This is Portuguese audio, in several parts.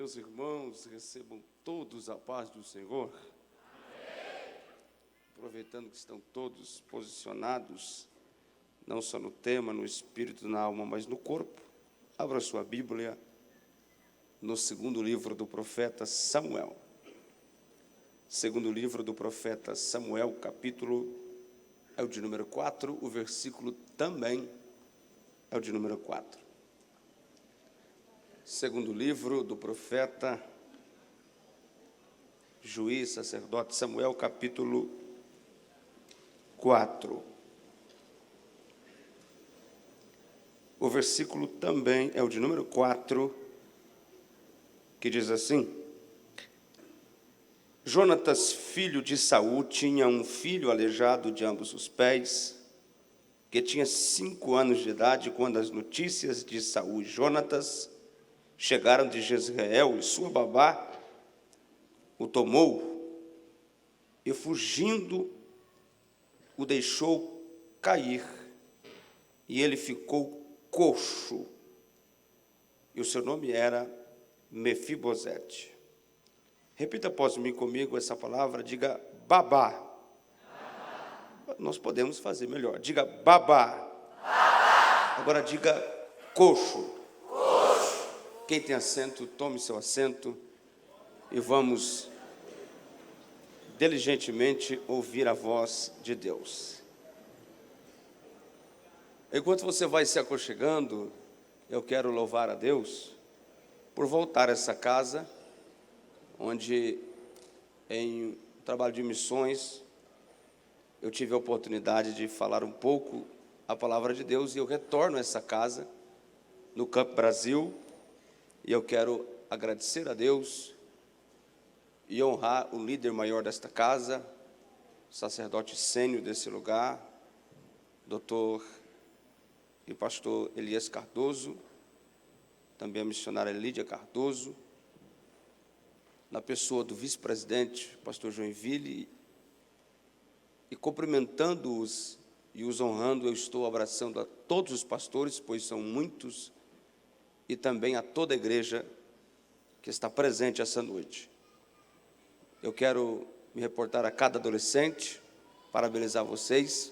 Meus irmãos, recebam todos a paz do Senhor. Amém. Aproveitando que estão todos posicionados, não só no tema, no espírito, na alma, mas no corpo, abra sua Bíblia no segundo livro do profeta Samuel. Segundo livro do profeta Samuel, capítulo é o de número 4, o versículo também é o de número 4. Segundo livro do profeta, juiz, sacerdote Samuel, capítulo 4. O versículo também é o de número 4, que diz assim: Jonatas, filho de Saul, tinha um filho aleijado de ambos os pés, que tinha 5 anos de idade, quando as notícias de Saul e Jonatas chegaram de Jezreel, e sua babá o tomou e, fugindo, o deixou cair, e ele ficou coxo, e o seu nome era Mefibosete. Repita após mim comigo essa palavra, diga babá. Babá. Nós podemos fazer melhor, diga babá. Babá. Agora diga coxo. Quem tem assento, tome seu assento e vamos diligentemente ouvir a voz de Deus. Enquanto você vai se aconchegando, eu quero louvar a Deus por voltar a essa casa, onde em trabalho de missões eu tive a oportunidade de falar um pouco a palavra de Deus, e eu retorno a essa casa no Campo Brasil. E eu quero agradecer a Deus e honrar o líder maior desta casa, o sacerdote sênior desse lugar, doutor e pastor Elias Cardoso, também a missionária Lídia Cardoso, na pessoa do vice-presidente, pastor Joinville, e cumprimentando-os e os honrando, eu estou abraçando a todos os pastores, pois são muitos, e também a toda a igreja que está presente essa noite. Eu quero me reportar a cada adolescente, parabenizar vocês,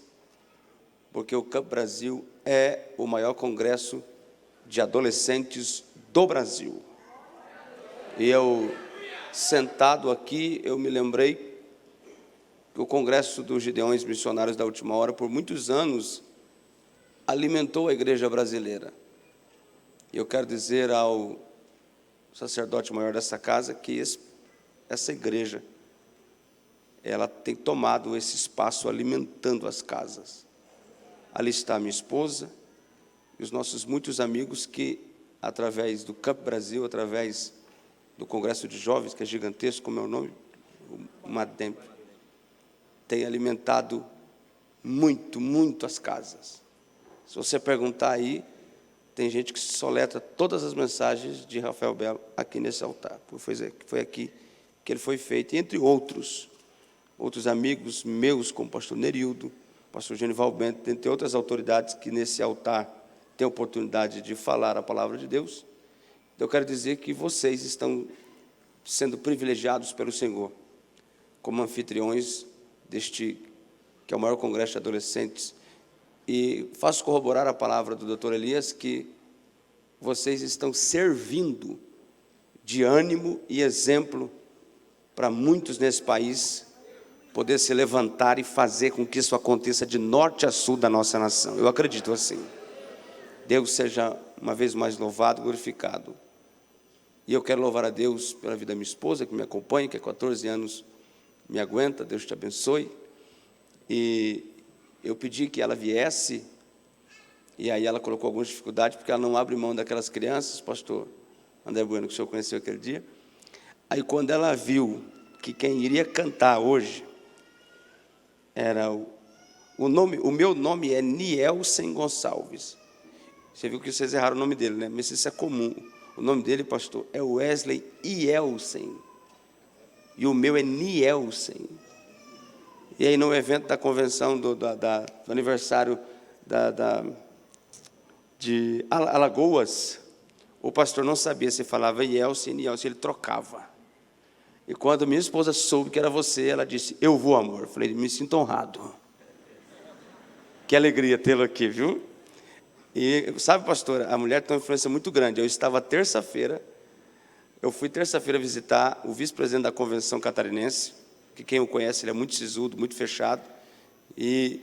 porque o Campo Brasil é o maior congresso de adolescentes do Brasil. E eu, sentado aqui, eu me lembrei que o Congresso dos Gideões Missionários da Última Hora, por muitos anos, alimentou a igreja brasileira. Eu quero dizer ao sacerdote maior dessa casa que essa igreja, ela tem tomado esse espaço alimentando as casas. Ali está a minha esposa e os nossos muitos amigos que, através do Campo Brasil, através do Congresso de Jovens, que é gigantesco, como é o nome? O Mademp, tem alimentado muito as casas. Se você perguntar aí, tem gente que soleta todas as mensagens de Rafael Belo aqui nesse altar. Foi aqui que ele foi feito, e entre outros amigos meus, como o pastor Nerildo, pastor Genival Bento, entre outras autoridades que nesse altar têm a oportunidade de falar a palavra de Deus. Eu quero dizer que vocês estão sendo privilegiados pelo Senhor, como anfitriões deste, que é o maior congresso de adolescentes. E faço corroborar a palavra do doutor Elias, que vocês estão servindo de ânimo e exemplo para muitos nesse país poder se levantar e fazer com que isso aconteça de norte a sul da nossa nação. Eu acredito assim. Deus seja uma vez mais louvado, glorificado. E eu quero louvar a Deus pela vida da minha esposa, que me acompanha, que há 14 anos me aguenta. Deus te abençoe. E eu pedi que ela viesse, e aí ela colocou algumas dificuldades, porque ela não abre mão daquelas crianças, pastor André Bueno, que o senhor conheceu aquele dia. Aí, quando ela viu que quem iria cantar hoje era o meu nome é Nielsen Gonçalves. Você viu que vocês erraram o nome dele, né? Mas isso é comum. O nome dele, pastor, é Wesley Ielsen, e o meu é Nielsen. E aí, no evento da convenção do aniversário de Alagoas, o pastor não sabia se falava Yelce ou Nielce, ele trocava. E quando minha esposa soube que era você, ela disse, eu vou, amor. Eu falei, me sinto honrado. Que alegria tê-lo aqui, viu? E sabe, pastora, a mulher tem uma influência muito grande. Eu estava fui terça-feira visitar o vice-presidente da Convenção Catarinense, que quem o conhece, ele é muito sisudo, muito fechado. E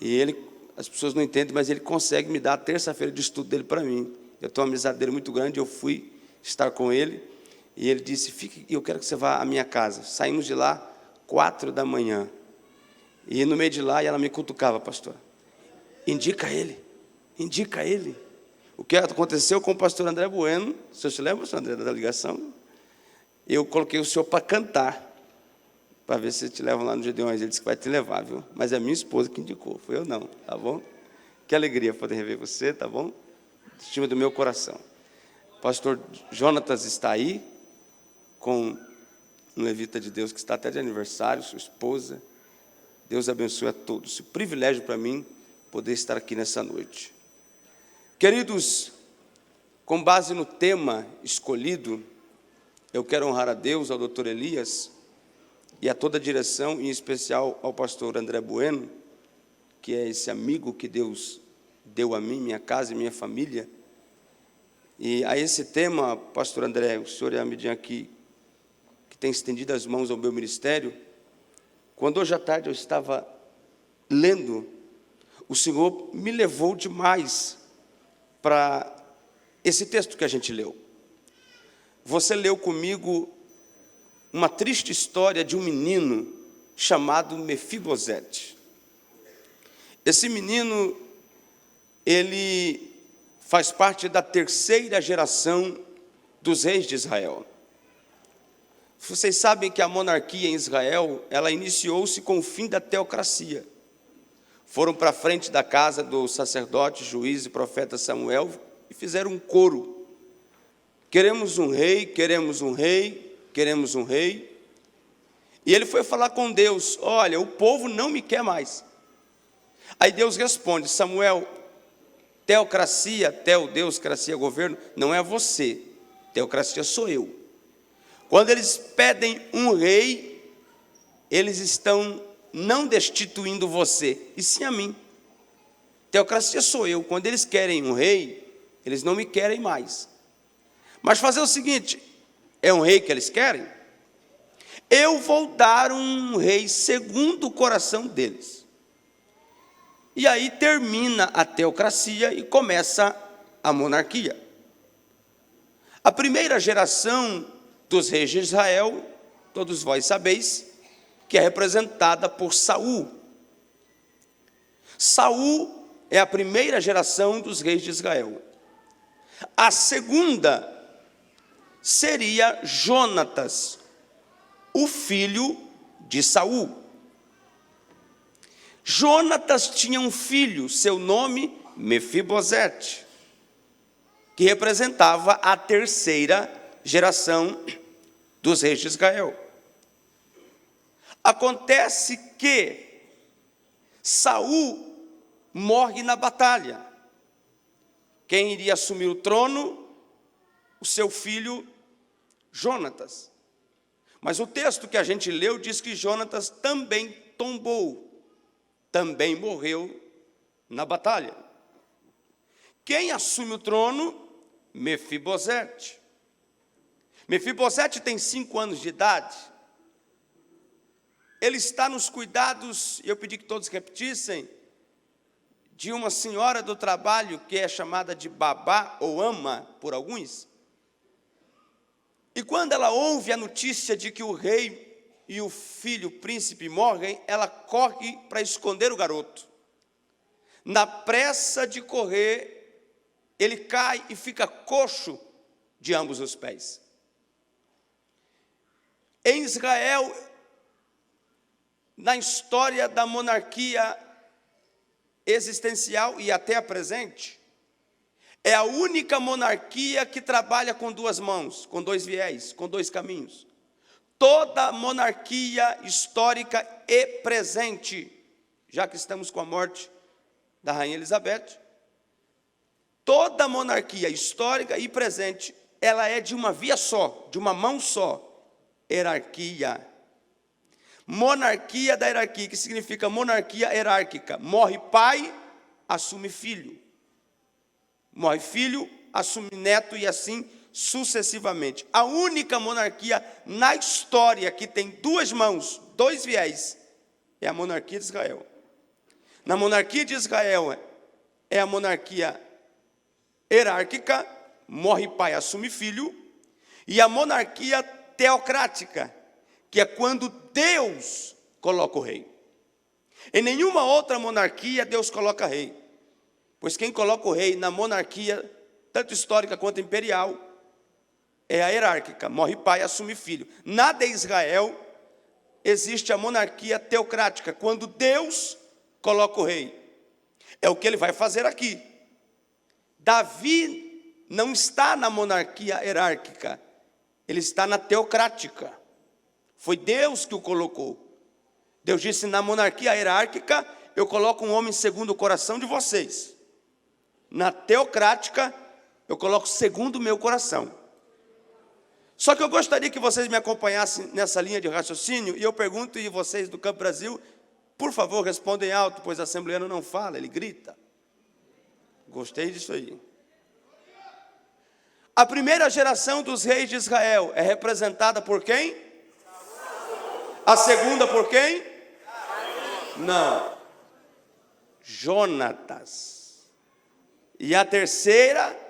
ele, as pessoas não entendem, mas ele consegue me dar a terça-feira de estudo dele para mim. Eu tenho uma amizade dele muito grande, eu fui estar com ele, e ele disse, eu quero que você vá à minha casa. Saímos de lá 4 da manhã. E no meio de lá, ela me cutucava, pastor. Indica ele. O que aconteceu com o pastor André Bueno, o senhor se lembra, pastor André, da ligação? Eu coloquei o senhor para cantar, para ver se te levam lá no Gedeões. Ele disse que vai te levar, viu? Mas é a minha esposa que indicou, foi eu não, tá bom? Que alegria poder rever você, tá bom? Estima do meu coração. O pastor Jonatas está aí, com um levita de Deus que está até de aniversário, sua esposa. Deus abençoe a todos. É um privilégio para mim poder estar aqui nessa noite. Queridos, com base no tema escolhido, eu quero honrar a Deus, ao doutor Elias, e a toda a direção, em especial ao pastor André Bueno, que é esse amigo que Deus deu a mim, minha casa e minha família. E a esse tema, pastor André, o senhor é a medida aqui, que tem estendido as mãos ao meu ministério. Quando hoje à tarde eu estava lendo, o Senhor me levou demais para esse texto que a gente leu. Você leu comigo uma triste história de um menino chamado Mefibosete. Esse menino, ele faz parte da terceira geração dos reis de Israel. Vocês sabem que a monarquia em Israel, ela iniciou-se com o fim da teocracia. Foram para frente da casa do sacerdote, juiz e profeta Samuel e fizeram um coro. Queremos um rei, queremos um rei, queremos um rei. E ele foi falar com Deus, olha, o povo não me quer mais. Aí Deus responde, Samuel, teocracia, teodeucracia, governo, não é você, teocracia sou eu. Quando eles pedem um rei, eles estão não destituindo você, e sim a mim. Teocracia sou eu. Quando eles querem um rei, eles não me querem mais. Mas fazer o seguinte, é um rei que eles querem? Eu vou dar um rei segundo o coração deles. E aí termina a teocracia e começa a monarquia. A primeira geração dos reis de Israel, todos vós sabeis, que é representada por Saul. Saul é a primeira geração dos reis de Israel. A segunda seria Jonatas, o filho de Saul. Jonatas tinha um filho, seu nome Mefibosete, que representava a terceira geração dos reis de Israel. Acontece que Saul morre na batalha. Quem iria assumir o trono? O seu filho Jonatas. Mas o texto que a gente leu diz que Jonatas também tombou, também morreu na batalha. Quem assume o trono? Mefibosete. Mefibosete tem 5 anos de idade. Ele está nos cuidados, e eu pedi que todos repetissem, de uma senhora do trabalho que é chamada de babá ou ama por alguns. E quando ela ouve a notícia de que o rei e o filho, o príncipe, morrem, ela corre para esconder o garoto. Na pressa de correr, ele cai e fica coxo de ambos os pés. Em Israel, na história da monarquia existencial e até a presente, é a única monarquia que trabalha com 2 mãos, com 2 viés, com 2 caminhos. Toda monarquia histórica e presente, já que estamos com a morte da Rainha Elizabeth, Toda monarquia histórica e presente, ela é de uma via só, de uma mão só. Hierarquia. Monarquia da hierarquia, que significa monarquia hierárquica. Morre pai, assume filho. Morre filho, assume neto e assim sucessivamente. A única monarquia na história que tem duas mãos, dois viés, é a monarquia de Israel. Na monarquia de Israel é a monarquia hierárquica, morre pai, assume filho, e a monarquia teocrática, que é quando Deus coloca o rei. Em nenhuma outra monarquia Deus coloca rei, pois quem coloca o rei na monarquia, tanto histórica quanto imperial, é a hierárquica, morre pai, assume filho. Na de Israel existe a monarquia teocrática, quando Deus coloca o rei. É o que ele vai fazer aqui. Davi não está na monarquia hierárquica, ele está na teocrática. Foi Deus que o colocou. Deus disse: na monarquia hierárquica eu coloco um homem segundo o coração de vocês. Na teocrática eu coloco segundo o meu coração. Só que eu gostaria que vocês me acompanhassem nessa linha de raciocínio, e eu pergunto, e vocês do Campo Brasil, por favor, respondem alto, pois o assembleano não fala, ele grita. Gostei disso aí. A primeira geração dos reis de Israel é representada por quem? A segunda por quem? Não. Jonatas. E a terceira,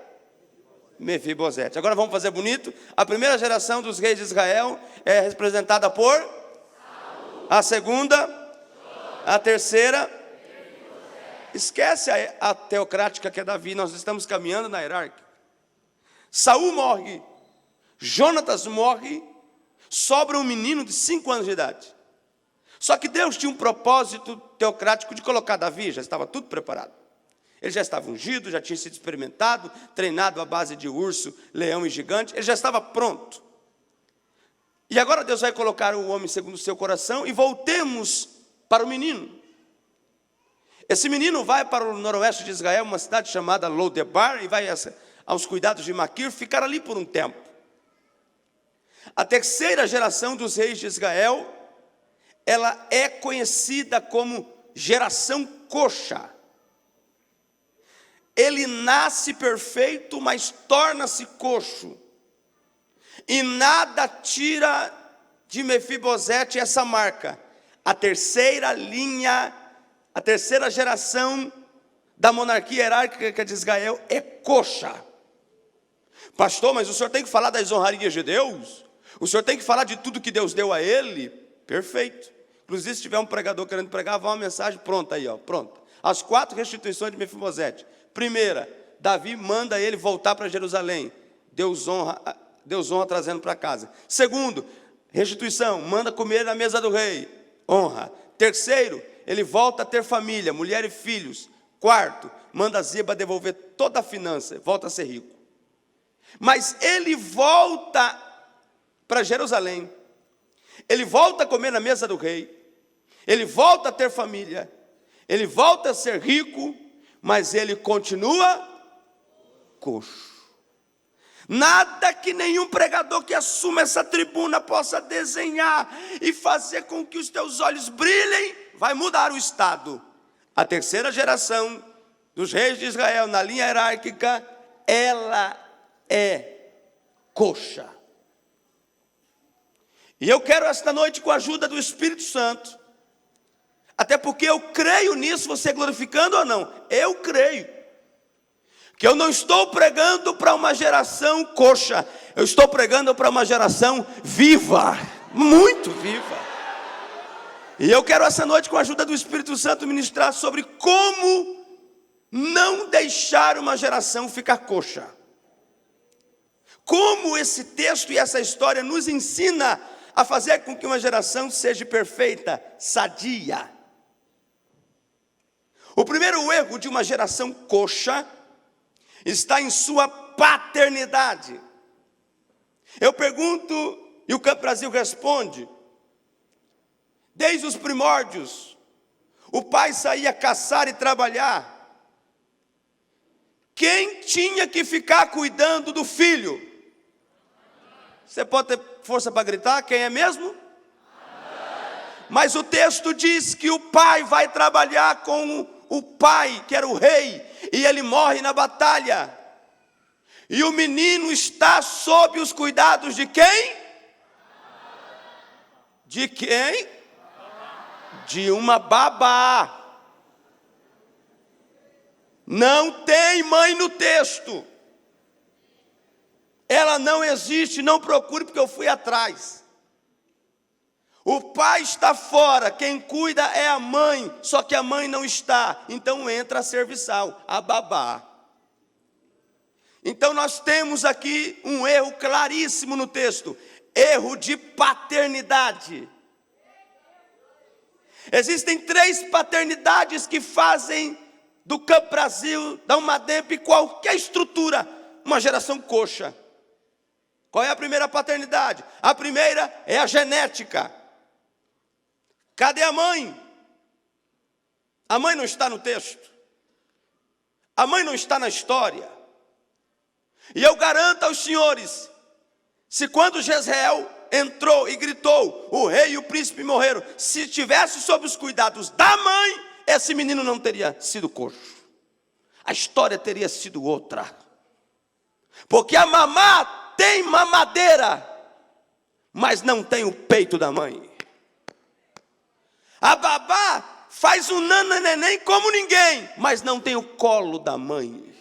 Mefibosete. Agora vamos fazer bonito. A primeira geração dos reis de Israel é representada por? A segunda? A terceira? Esquece a teocrática que é Davi, nós estamos caminhando na hierárquica. Saul morre, Jonatas morre, sobra um menino de 5 anos de idade. Só que Deus tinha um propósito teocrático de colocar Davi, já estava tudo preparado. Ele já estava ungido, já tinha sido experimentado, treinado à base de urso, leão e gigante, ele já estava pronto. E agora Deus vai colocar o homem segundo o seu coração, e voltemos para o menino. Esse menino vai para o noroeste de Israel, uma cidade chamada Lodebar, e vai aos cuidados de Maquir, ficar ali por um tempo. A terceira geração dos reis de Israel, ela é conhecida como geração coxa. Ele nasce perfeito, mas torna-se coxo. E nada tira de Mefibosete essa marca. A terceira linha, a terceira geração da monarquia hierárquica de Israel é coxa. Pastor, mas o senhor tem que falar das honrarias de Deus? O senhor tem que falar de tudo que Deus deu a ele? Perfeito. Inclusive, se tiver um pregador querendo pregar, vá uma mensagem pronta aí, ó, pronta. As 4 restituições de Mefibosete. Primeira, Davi manda ele voltar para Jerusalém. Deus honra trazendo para casa. Segundo, restituição, manda comer na mesa do rei. Honra. Terceiro, ele volta a ter família, mulher e filhos. Quarto, manda Ziba devolver toda a finança, volta a ser rico. Mas ele volta para Jerusalém. Ele volta a comer na mesa do rei. Ele volta a ter família. Ele volta a ser rico, mas ele continua coxo. Nada que nenhum pregador que assuma essa tribuna possa desenhar e fazer com que os teus olhos brilhem, vai mudar o estado. A terceira geração dos reis de Israel, na linha hierárquica, ela é coxa. E eu quero esta noite, com a ajuda do Espírito Santo, até porque eu creio nisso, você glorificando ou não, eu creio, que eu não estou pregando para uma geração coxa, eu estou pregando para uma geração viva, muito viva. E eu quero essa noite, com a ajuda do Espírito Santo, ministrar sobre como não deixar uma geração ficar coxa. Como esse texto e essa história nos ensina a fazer com que uma geração seja perfeita, sadia. O primeiro erro de uma geração coxa está em sua paternidade. Eu pergunto, e o Campo Brasil responde: desde os primórdios, o pai saía caçar e trabalhar. quem tinha que ficar cuidando do filho? Você pode ter força para gritar? Quem é mesmo? Mas o texto diz que o pai vai trabalhar com o pai, que era o rei, e ele morre na batalha. E o menino está sob os cuidados de quem? De quem? De uma babá. Não tem mãe no texto. Ela não existe, não procure, porque eu fui atrás. O pai está fora, quem cuida é a mãe, só que a mãe não está, então entra a serviçal, a babá. Então nós temos aqui um erro claríssimo no texto, erro de paternidade. Existem 3 paternidades que fazem do Campo Brasil, da Umademp, qualquer estrutura, uma geração coxa. Qual é a primeira paternidade? A primeira é a genética. Cadê a mãe? A mãe não está no texto. A mãe não está na história. E eu garanto aos senhores, se quando Jezreel entrou e gritou, o rei e o príncipe morreram, se tivesse sob os cuidados da mãe, esse menino não teria sido coxo. A história teria sido outra. Porque a mamá tem mamadeira, mas não tem o peito da mãe. A babá faz um nananeném como ninguém, mas não tem o colo da mãe.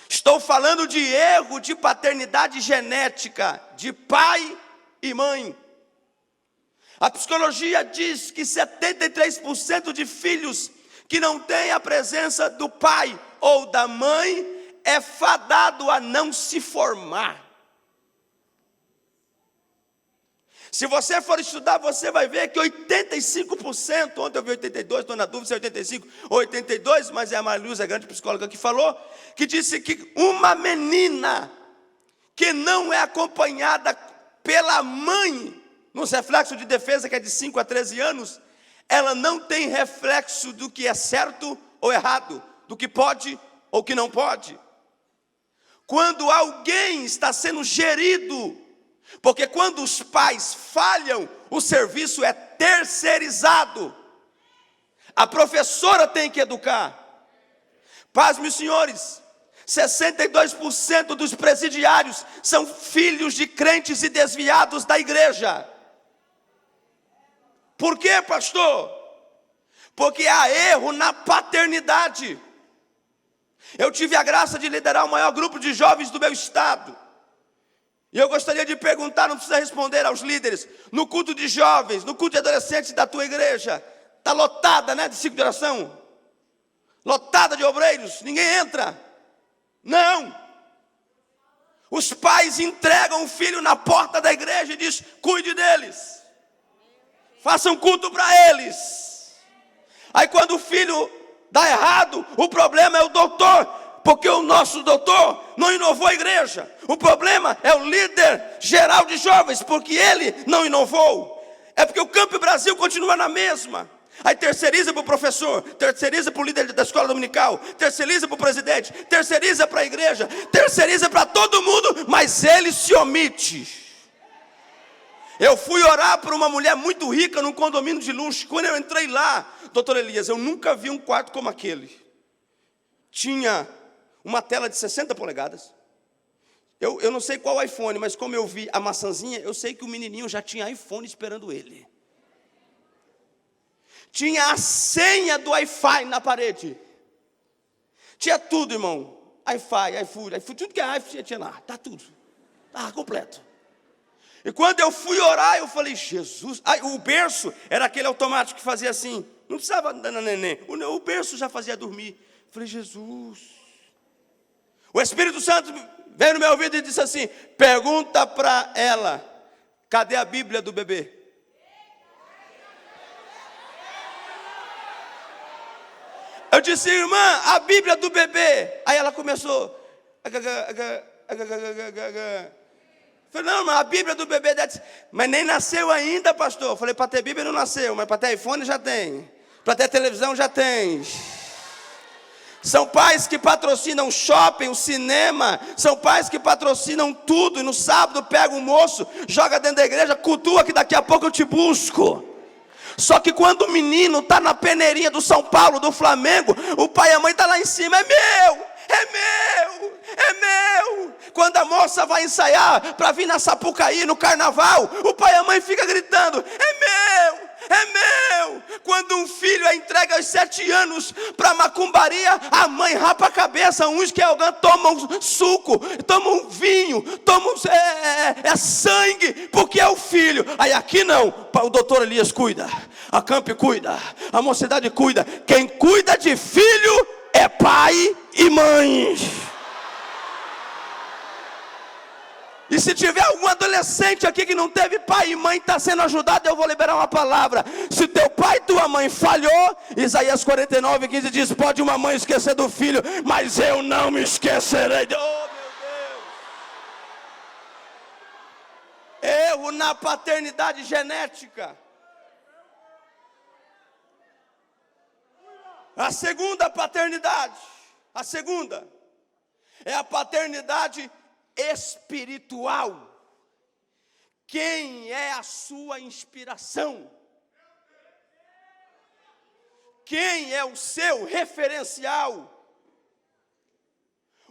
Estou falando de erro de paternidade genética, de pai e mãe. A psicologia diz que 73% de filhos que não têm a presença do pai ou da mãe é fadado a não se formar. Se você for estudar, você vai ver que 85%, ontem eu vi 82, estou na dúvida se é 85 ou 82, mas é a Mariluz, a grande psicóloga que falou, que disse que uma menina que não é acompanhada pela mãe, nos reflexos de defesa, que é de 5 a 13 anos, ela não tem reflexo do que é certo ou errado, do que pode ou que não pode. Quando alguém está sendo gerido, porque quando os pais falham, o serviço é terceirizado. A professora tem que educar. Pasme, senhores, 62% dos presidiários são filhos de crentes e desviados da igreja. Por quê, pastor? Porque há erro na paternidade. Eu tive a graça de liderar o maior grupo de jovens do meu estado. E eu gostaria de perguntar, não precisa responder aos líderes, no culto de jovens, no culto de adolescentes da tua igreja, está lotada, né, de ciclo de oração? Lotada de obreiros, ninguém entra. Não. Os pais entregam o filho na porta da igreja e diz: cuide deles. Façam culto para eles. Aí quando o filho dá errado, o problema é o doutor, porque o nosso doutor não inovou a igreja. O problema é o líder geral de jovens, porque ele não inovou. É porque o Campo Brasil continua na mesma. Aí terceiriza para o professor, terceiriza para o líder da escola dominical, terceiriza para o presidente, terceiriza para a igreja, terceiriza para todo mundo, mas ele se omite. Eu fui orar por uma mulher muito rica num condomínio de luxo. Quando eu entrei lá, doutor Elias, eu nunca vi um quarto como aquele. Tinha uma tela de 60 polegadas. Eu não sei qual iPhone, mas como eu vi a maçãzinha, eu sei que o menininho já tinha iPhone esperando ele. Tinha a senha do Wi-Fi na parede. Tinha tudo, irmão. Wi-Fi, iFood, tudo que é iFood tinha lá. Tá tudo. Estava completo. E quando eu fui orar, eu falei: Jesus. O berço era aquele automático que fazia assim. Não precisava andar na neném. O berço já fazia dormir. Eu falei: Jesus. O Espírito Santo veio no meu ouvido e disse assim: pergunta para ela, cadê a Bíblia do bebê? Eu disse: irmã, a Bíblia do bebê. Aí ela começou. Eu falei: não, mas a Bíblia do bebê deve... Mas nem nasceu ainda, pastor. Eu falei: para ter Bíblia não nasceu, mas para ter iPhone já tem. Para ter televisão já tem. São pais que patrocinam shopping, o cinema. São pais que patrocinam tudo. E no sábado pega um moço, joga dentro da igreja, cultua que daqui a pouco eu te busco. Só que quando o menino está na peneirinha do São Paulo, do Flamengo, o pai e a mãe estão lá em cima. É meu, é meu, é meu. Quando a moça vai ensaiar para vir na Sapucaí, no carnaval, o pai e a mãe ficam gritando, é meu. É meu. Quando um filho é entregue aos 7 anos para macumbaria, a mãe rapa a cabeça, uns que tomam um suco, tomam um vinho, tomam sangue, porque é o filho. Aí aqui não, o doutor Elias cuida, a Camp cuida, a mocidade cuida. Quem cuida de filho é pai e mãe. E se tiver algum adolescente aqui que não teve pai e mãe, está sendo ajudado, eu vou liberar uma palavra. Se teu pai e tua mãe falhou, Isaías 49:15 diz, pode uma mãe esquecer do filho, mas eu não me esquecerei. Oh, meu Deus. Erro na paternidade genética. A segunda paternidade, a segunda, é a paternidade espiritual. Quem é a sua inspiração? Quem é o seu referencial?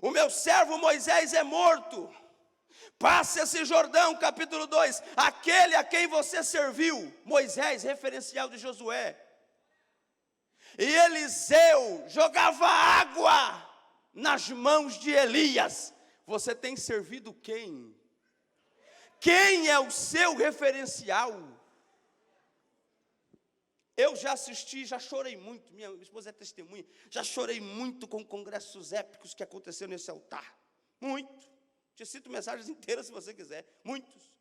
O meu servo Moisés é morto. Passe esse Jordão, capítulo 2. Aquele a quem você serviu, Moisés, referencial de Josué. E Eliseu jogava água nas mãos de Elias. Você tem servido quem? Quem é o seu referencial? Eu já assisti, já chorei muito, minha esposa é testemunha, já chorei muito com congressos épicos que aconteceram nesse altar. Muito. Te cito mensagens inteiras se você quiser. Muitos.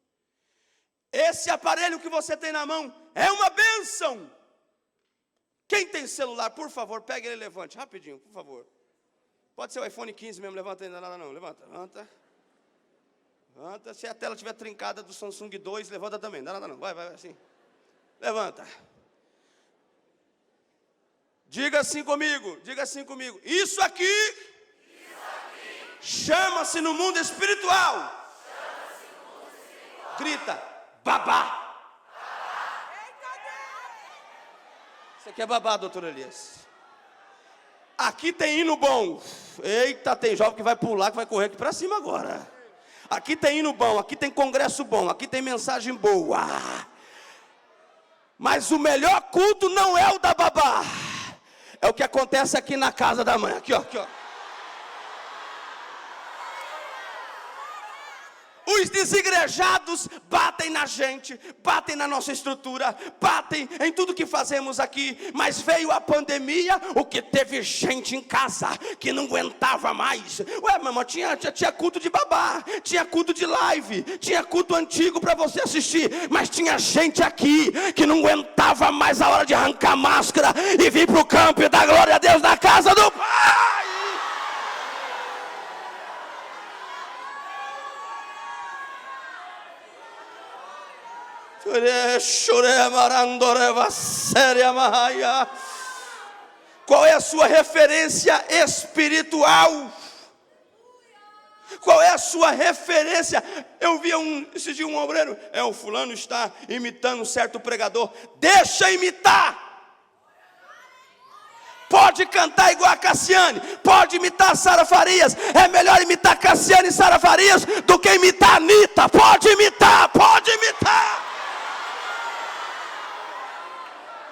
Esse aparelho que você tem na mão é uma bênção. Quem tem celular, por favor, pegue ele e levante, rapidinho, por favor. Pode ser o iPhone 15 mesmo, levanta ainda nada não, levanta. Se a tela estiver trincada do Samsung 2, levanta também, não dá nada não, vai, assim. Levanta. Diga assim comigo, isso aqui chama-se no mundo espiritual. Grita, babá. Isso aqui é babá, doutor Elias. Aqui tem hino bom. Eita, tem jovem que vai pular, que vai correr aqui para cima agora. Aqui tem hino bom, aqui tem congresso bom, aqui tem mensagem boa. Mas o melhor culto não é o da babá. É o que acontece aqui na casa da mãe. Aqui, ó. Os desigrejados batem na gente, batem na nossa estrutura, batem em tudo que fazemos aqui. Mas veio a pandemia, o que teve gente em casa que não aguentava mais. Ué, meu irmão, tinha culto de babá, tinha culto de live, tinha culto antigo para você assistir. Mas tinha gente aqui que não aguentava mais a hora de arrancar máscara e vir para o campo e dar glória a Deus na casa do Pai. Qual é a sua referência espiritual? Qual é a sua referência? Eu vi esse dia um obreiro, o fulano está imitando um certo pregador. Deixa imitar. Pode cantar igual a Cassiane, pode imitar a Sara Farias. É melhor imitar Cassiane e Sara Farias do que imitar a Anitta. Pode imitar.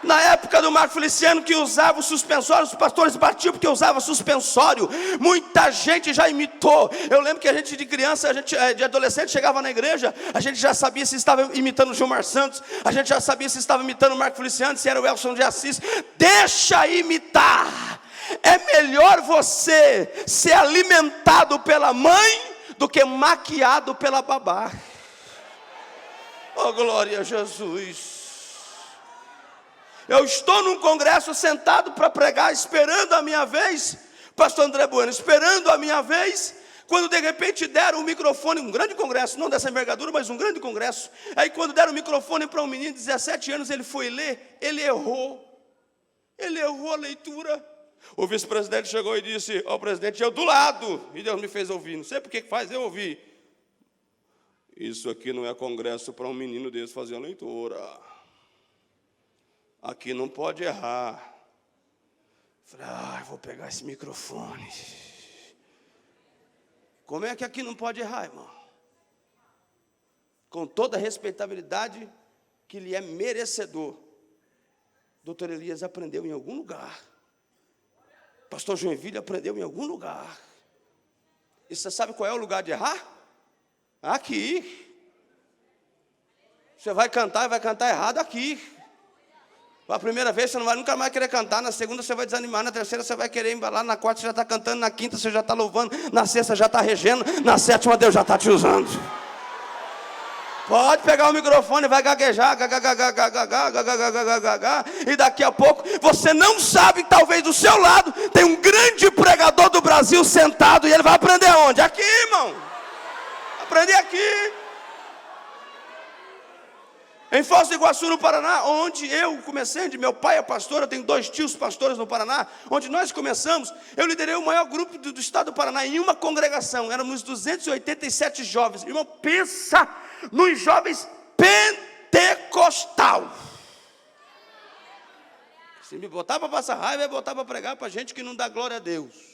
Na época do Marco Feliciano, que usava o suspensório, os pastores batiam porque usava suspensório. Muita gente já imitou. Eu lembro que a gente de criança, de adolescente, chegava na igreja, a gente já sabia se estava imitando o Gilmar Santos, a gente já sabia se estava imitando o Marco Feliciano, se era o Elson de Assis. Deixa imitar. É melhor você ser alimentado pela mãe do que maquiado pela babá. Oh, glória a Jesus. Eu estou num congresso sentado para pregar, esperando a minha vez, pastor André Bueno, esperando a minha vez, quando de repente deram o microfone, um grande congresso, não dessa envergadura, mas um grande congresso. Aí quando deram o microfone para um menino de 17 anos, ele foi ler, ele errou a leitura. O vice-presidente chegou e disse ao presidente, eu do lado, e Deus me fez ouvir, não sei por que faz eu ouvir. Isso aqui não é congresso para um menino desse fazer a leitura. Aqui não pode errar. Falei, vou pegar esse microfone. Como é que aqui não pode errar, irmão? Com toda a respeitabilidade que lhe é merecedor. Doutor Elias aprendeu em algum lugar. Pastor Joinville aprendeu em algum lugar. E você sabe qual é o lugar de errar? Aqui. Você vai cantar e vai cantar errado aqui. A primeira vez você não vai nunca mais querer cantar, na segunda você vai desanimar, na terceira você vai querer embalar, na quarta você já está cantando, na quinta você já está louvando, na sexta já está regendo, na sétima Deus já está te usando. Pode pegar o microfone, vai gaguejar, e daqui a pouco você não sabe que talvez do seu lado tem um grande pregador do Brasil sentado e ele vai aprender aonde? Aqui, irmão. Aprender aqui. Em Foz do Iguaçu, no Paraná, onde eu comecei, onde meu pai é pastor, eu tenho 2 tios pastores no Paraná, onde nós começamos, eu liderei o maior grupo do estado do Paraná, em uma congregação, éramos 287 jovens. Irmão, pensa nos jovens pentecostal. Se me botar para passar raiva, é botar para pregar para gente que não dá glória a Deus.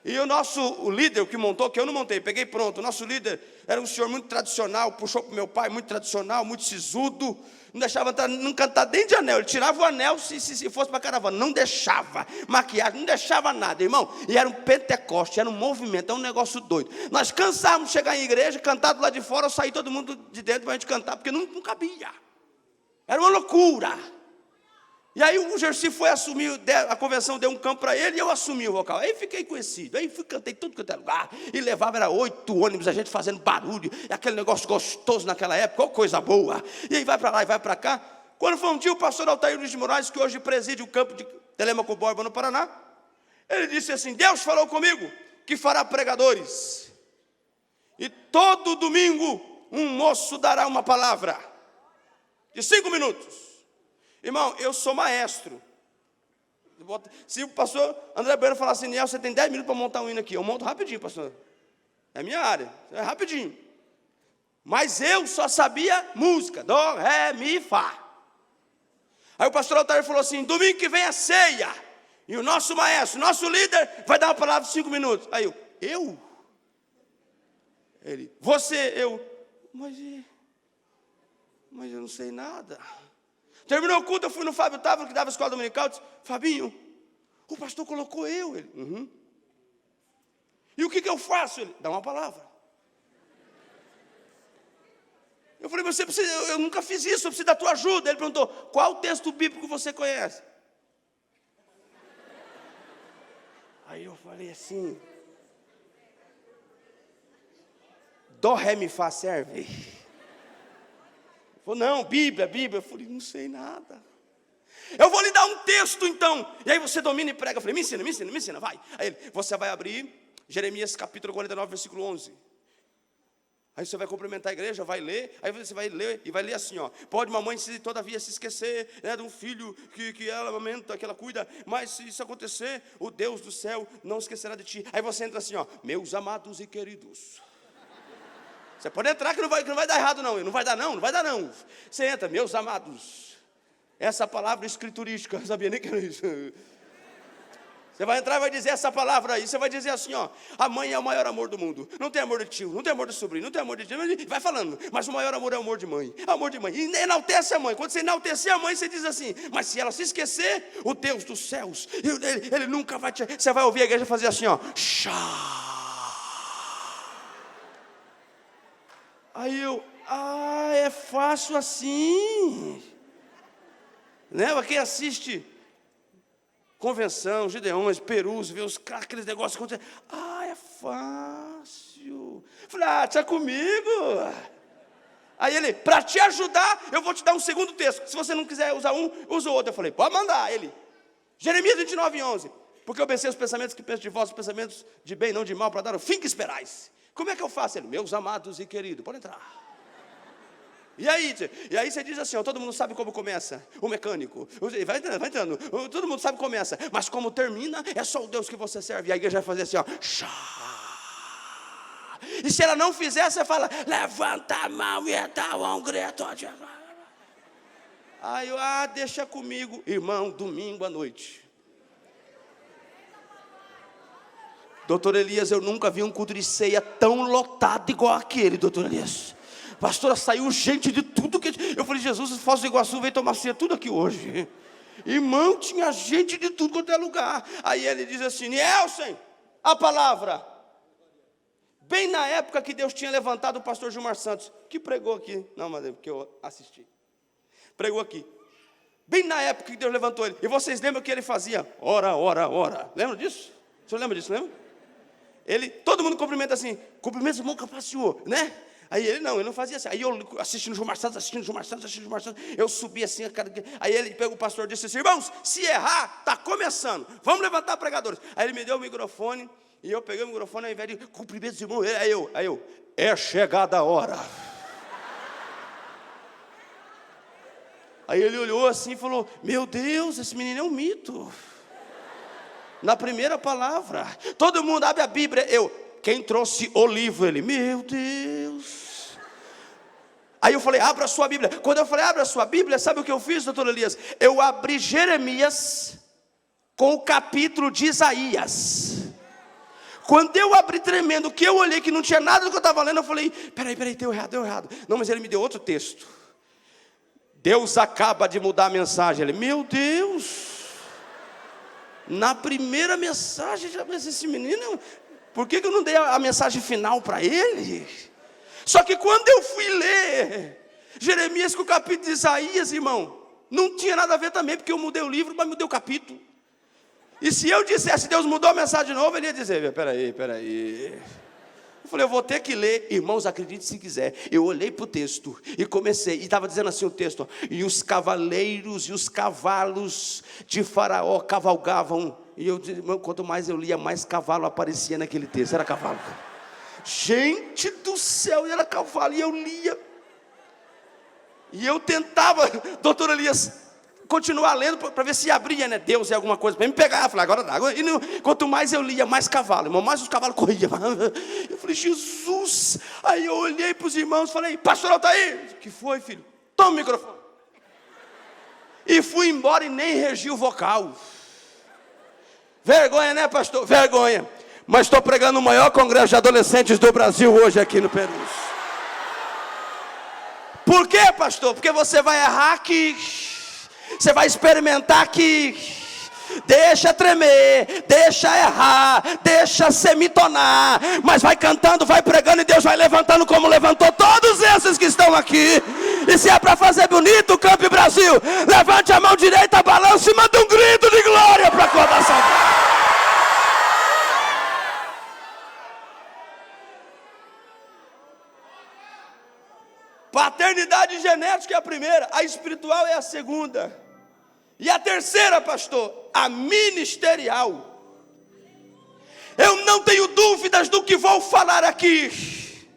E o líder, o que montou, que eu não montei, peguei pronto. O nosso líder era um senhor muito tradicional, puxou para o meu pai, muito tradicional, muito sisudo. Não deixava entrar, não cantar dentro de anel. Ele tirava o anel se fosse para a caravana. Não deixava maquiagem, não deixava nada, irmão. E era um pentecoste, era um movimento, era um negócio doido. Nós cansávamos de chegar em igreja, cantar do lado de fora, sair todo mundo de dentro para a gente cantar, porque não cabia. Era uma loucura. E aí o Gersi foi assumir, a convenção deu um campo para ele e eu assumi o vocal. Aí fiquei conhecido, aí cantei tudo quanto é lugar. E levava, era 8 ônibus, a gente fazendo barulho. E aquele negócio gostoso naquela época, coisa boa. E aí vai para lá e vai para cá. Quando foi um dia o pastor Altair Luiz de Moraes, que hoje preside o campo de Telêmaco Borba no Paraná, ele disse assim, Deus falou comigo que fará pregadores. E todo domingo um moço dará uma palavra de 5 minutos. Irmão, eu sou maestro. Se o pastor André Bueno falar assim, Niel, você tem 10 minutos para montar um hino aqui. Eu monto rapidinho, pastor. É minha área, é rapidinho. Mas eu só sabia música, do, ré, mi, fá. Aí o pastor Altair falou assim, domingo que vem é ceia. E o nosso maestro, nosso líder, vai dar uma palavra de 5 minutos. Aí eu? Ele, você, mas eu não sei nada. Terminou o culto, eu fui no Fábio Távora, que dava a escola dominical, disse, Fabinho, o pastor colocou ele. Uhum. E o que eu faço? Ele, dá uma palavra. Eu falei, você precisa, eu nunca fiz isso, eu preciso da tua ajuda. Ele perguntou, qual texto bíblico você conhece? Aí eu falei assim, do, ré, mi, fá serve? Falou, não, Bíblia. Eu falei, não sei nada. Eu vou lhe dar um texto então. E aí você domina e prega. Eu falei, me ensina, vai. Aí ele, você vai abrir Jeremias capítulo 49, versículo 11. Aí você vai cumprimentar a igreja, vai ler. Aí você vai ler e vai ler assim, ó. Pode uma mãe todavia se esquecer, né, de um filho que ela amamenta, que ela cuida. Mas se isso acontecer, o Deus do céu não esquecerá de ti. Aí você entra assim, ó. Meus amados e queridos. Você pode entrar que não vai dar errado não. Não vai dar não. Você entra, meus amados. Essa palavra escriturística, eu sabia nem que era isso. Você vai entrar e vai dizer essa palavra aí. Você vai dizer assim, ó. A mãe é o maior amor do mundo. Não tem amor de tio, não tem amor de sobrinho, não tem amor de tio. Vai falando, mas o maior amor é o amor de mãe. Amor de mãe. E enaltece a mãe. Quando você enaltecer a mãe, você diz assim, mas se ela se esquecer, o Deus dos céus, ele nunca vai te... Você vai ouvir a igreja fazer assim, ó. Chá. Aí é fácil assim. Né? Quem assiste convenção, Gideões, Perus, vê aqueles negócios acontecendo. É fácil. Falei, está comigo. Aí ele, para te ajudar, eu vou te dar um segundo texto. Se você não quiser usar um, usa o outro. Eu falei, pode mandar. Ele, Jeremias 29, 11. Porque eu pensei os pensamentos que penso de vós, os pensamentos de bem, não de mal, para dar o fim que esperais. Como é que eu faço? Ele, meus amados e queridos, pode entrar. E aí você diz assim, ó, todo mundo sabe como começa, o mecânico, vai entrando, todo mundo sabe como começa, mas como termina, é só o Deus que você serve. E a igreja vai fazer assim, ó, chá. E se ela não fizer, você fala, levanta a mão e dá um grito. Aí eu, deixa comigo, irmão, domingo à noite. Doutor Elias, eu nunca vi um culto de ceia tão lotado igual aquele, doutor Elias. Pastora, saiu gente de tudo que... Eu falei, Jesus, Foz do Iguaçu veio tomar ceia tudo aqui hoje. Irmão, tinha gente de tudo quanto é lugar. Aí ele diz assim, Nielsen, a palavra. Bem na época que Deus tinha levantado o pastor Gilmar Santos, que pregou aqui. Não, mas é porque eu assisti. Pregou aqui. Bem na época que Deus levantou ele. E vocês lembram que ele fazia? Ora, ora, ora. Lembra disso? O senhor lembra disso, lembra? Todo mundo cumprimenta assim, cumprimenta o irmão que passeou, né? Aí ele não fazia assim. Aí eu assistindo Gilmar Santos, eu subi assim, aí ele pegou o pastor e disse assim, irmãos, se errar, está começando, vamos levantar pregadores. Aí ele me deu o microfone, e eu peguei o microfone, ao invés de cumprimentos irmãos, aí eu, é chegada a hora. Aí ele olhou assim e falou, meu Deus, esse menino é um mito. Na primeira palavra, todo mundo abre a Bíblia, quem trouxe o livro? Ele, meu Deus. Aí eu falei, abra a sua Bíblia. Quando eu falei, abra a sua Bíblia, sabe o que eu fiz, doutor Elias? Eu abri Jeremias com o capítulo de Isaías. Quando eu abri tremendo, que eu olhei que não tinha nada do que eu estava lendo, eu falei, peraí, deu errado. Não, mas ele me deu outro texto. Deus acaba de mudar a mensagem. Ele, meu Deus. Na primeira mensagem, já pensei, esse menino, por que eu não dei a mensagem final para ele? Só que quando eu fui ler Jeremias com o capítulo de Isaías, irmão, não tinha nada a ver também, porque eu mudei o livro, mas mudei o capítulo. E se eu dissesse, Deus mudou a mensagem de novo, ele ia dizer, peraí. Eu falei, eu vou ter que ler. Irmãos, acredite se quiser. Eu olhei para o texto e comecei. E estava dizendo assim o texto. E os cavaleiros e os cavalos de Faraó cavalgavam. E eu, quanto mais eu lia, mais cavalo aparecia naquele texto. Era cavalo. Gente do céu, era cavalo. E eu lia. E eu tentava, doutor Elias, continuar lendo para ver se abria, né? Deus é alguma coisa para me pegar. Eu falei, agora dá. E quanto mais eu lia, mais cavalo, irmão, mais os cavalos corriam. Eu falei, Jesus. Aí eu olhei para os irmãos e falei, pastor Altair, que foi, filho? Toma o microfone. E fui embora e nem regi o vocal. Vergonha, né, pastor? Vergonha. Mas estou pregando o maior congresso de adolescentes do Brasil hoje aqui no Peru. Por quê, pastor? Porque você vai errar aqui. Você vai experimentar aqui. Deixa tremer, deixa errar, deixa semitonar, mas vai cantando, vai pregando e Deus vai levantando como levantou todos esses que estão aqui. E se é para fazer bonito, Campo Brasil, levante a mão direita, balance e manda um grito de glória para acordar a saudade. Paternidade genética é a primeira, a espiritual é a segunda. E a terceira, pastor, a ministerial. Eu não tenho dúvidas do que vou falar aqui.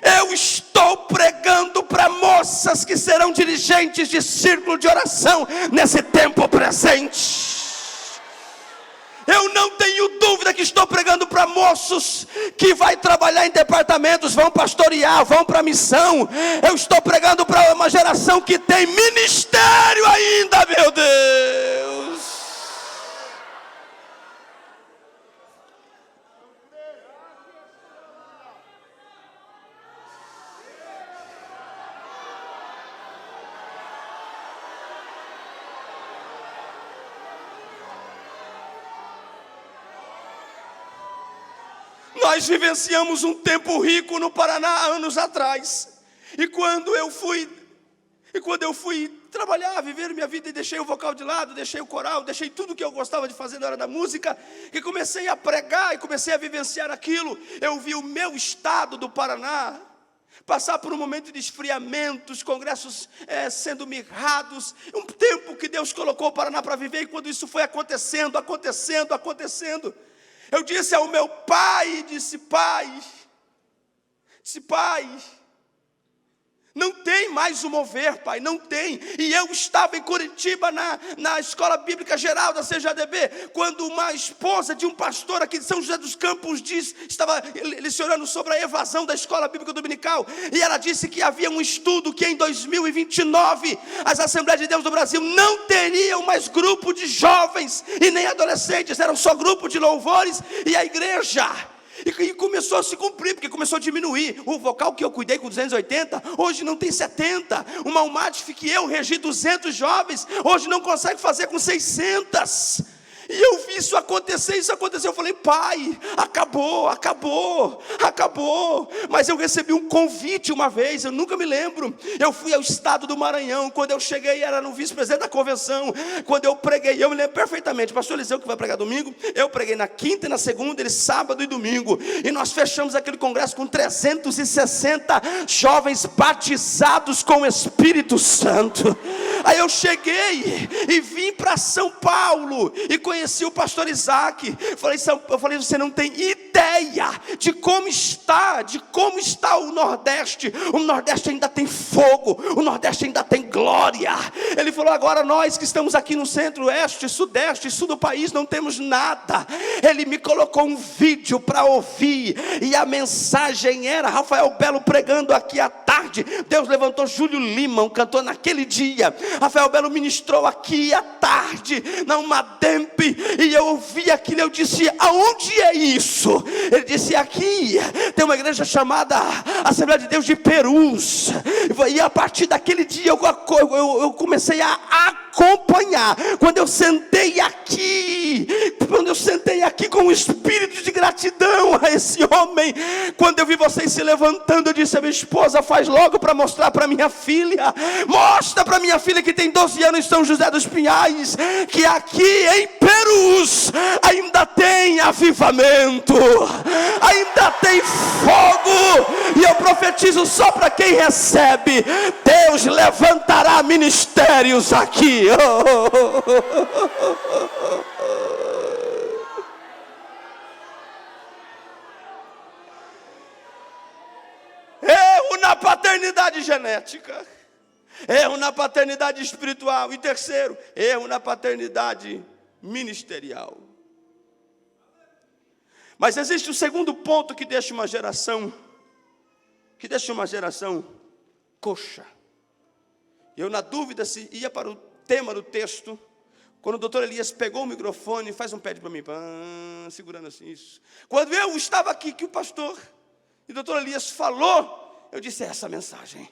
Eu estou pregando para moças que serão dirigentes de círculo de oração nesse tempo presente. Eu não tenho dúvida que estou pregando para moços que vai trabalhar em departamentos, vão pastorear, vão para a missão. Eu estou pregando para uma geração que tem ministério ainda, meu Deus. Nós vivenciamos um tempo rico no Paraná anos atrás. E quando eu fui trabalhar, viver minha vida e deixei o vocal de lado, deixei o coral, deixei tudo que eu gostava de fazer na hora da música, e comecei a pregar e comecei a vivenciar aquilo, eu vi o meu estado do Paraná passar por um momento de esfriamento, os congressos sendo mirrados, um tempo que Deus colocou o Paraná para viver, e quando isso foi acontecendo, eu disse ao meu pai, pai, Não tem mais o mover, Pai, não tem. E eu estava em Curitiba, na Escola Bíblica Geral da CJDB, quando uma esposa de um pastor aqui de São José dos Campos estava lecionando sobre a evasão da Escola Bíblica Dominical, e ela disse que havia um estudo que em 2029, as Assembleias de Deus do Brasil não teriam mais grupo de jovens e nem adolescentes, eram só grupo de louvores e a igreja. E começou a se cumprir, porque começou a diminuir. O vocal que eu cuidei com 280, hoje não tem 70. O Malmatif que eu regi 200 jovens, hoje não consegue fazer com 600. E eu vi isso acontecer. Eu falei, Pai, acabou. Mas eu recebi um convite uma vez, eu nunca me lembro. Eu fui ao estado do Maranhão. Quando eu cheguei, era no vice-presidente da convenção. Quando eu preguei, eu me lembro perfeitamente. Pastor Eliseu, que vai pregar domingo, eu preguei na quinta e na segunda, ele sábado e domingo. E nós fechamos aquele congresso com 360 jovens batizados com o Espírito Santo. Aí eu cheguei e vim para São Paulo e conheci o pastor Isaac. Eu falei, você não tem ideia de como está o Nordeste. O Nordeste ainda tem fogo, o Nordeste ainda tem glória. Ele falou, agora nós que estamos aqui no centro-oeste, sudeste, sul do país, não temos nada. Ele me colocou um vídeo para ouvir, e a mensagem era Rafael Belo pregando aqui à tarde. Deus levantou Júlio Lima, um cantor naquele dia. Rafael Belo ministrou aqui à tarde, na Umademp, e eu ouvi aquilo, eu disse, aonde é isso? Ele disse, aqui tem uma igreja chamada Assembleia de Deus de Perus. E a partir daquele dia eu comecei a acompanhar. Quando eu sentei aqui com um espírito de gratidão a esse homem, quando eu vi vocês se levantando, eu disse a minha esposa, faz logo para mostrar para minha filha, mostra para minha filha que tem 12 anos em São José dos Pinhais, que aqui em Perus ainda tem avivamento, ainda tem fogo, e eu profetizo só para quem recebe, Deus levantará ministérios aqui. Erro na paternidade genética, erro na paternidade espiritual, e terceiro, erro na paternidade ministerial. Mas existe o segundo ponto que deixa uma geração coxa. Eu, na dúvida se ia para o tema do texto, quando o doutor Elias pegou o microfone, faz um pede para mim, segurando assim, isso. Quando eu estava aqui, que o pastor e o doutor Elias falou, eu disse, essa mensagem.